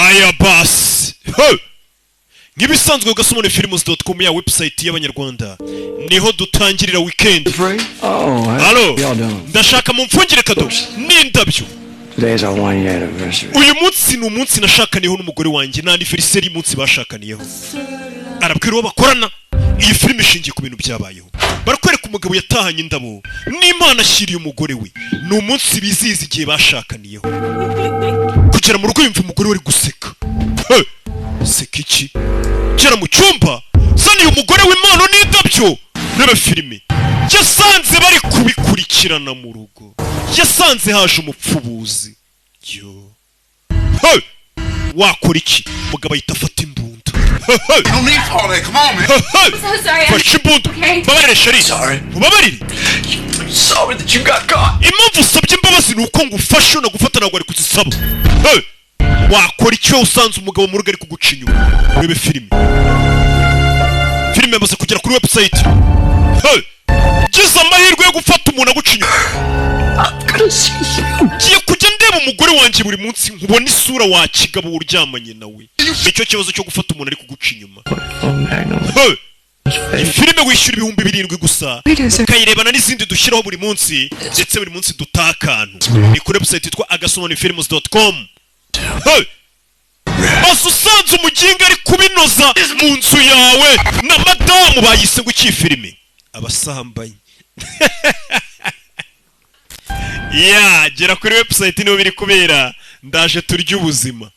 aya basi nk'ibisanzwe Agasobanuye films.com ya website y'abanyarwanda niho dutangirira weekend. Halo, ndashaka mumfungire kado n'indabyo. Today's our 1 year anniversary. Uyu munsi ni umunsi nashakaniyeho n'umugore wanjye na anniversary y'umunsi bashakaniyeho. Arabwira uwo bakorana iyi film ishingiye ku bintu byabayeho. Barakwereka umugabo yatahanye indabo n'Imana ashyiriye umugore we. Ni umunsi bizihiza igihe bashakaniyeho. Kugera mu rugo yumva umugore we guseka. Seka iki? Gera mu cyumba zaniye umugore w'Imana n'indabyo. Reba filime yasanze bari kubikurikirana mu rugo. Yasanze haje umupfubuzi. Yo. Wakora iki? Mugabo ahita afata imbunda. No need for that. Come on, man. So sorry. Fashe imbunda. Babarire sheri. Mubabarire. Sorry that you got caught. Impamvu usabye imbabazi ni uko ngufashe unagufata ntabwo ari kuzisaba. Wakora icyo usanze umugabo mu rugo ari kuguca inyuma. Urebe filime. Filime yamaze kugera kuri website. Gize amahirwe yo gufata umuntu aguca inyuma. Giye kujya ndeba umugore wanjye buri munsi nkubona isura wa kigabo uryamanye nawe. Nicyo kibazo cyo gufata umuntu ari kuguca inyuma. Filime wishyura 7,000 gusa. Ukayirebana n'izindi dushyiraho buri munsi ndetse buri munsi dutakantu. Ni kuri website yitwa agasobanuyefilms.com. Usanze umuginga ari kubinoza mu nzu yawe na madamu bayise ngo iki filime abasambanyi. Gera kuri website niho biri kubera ndaje turya ubuzima.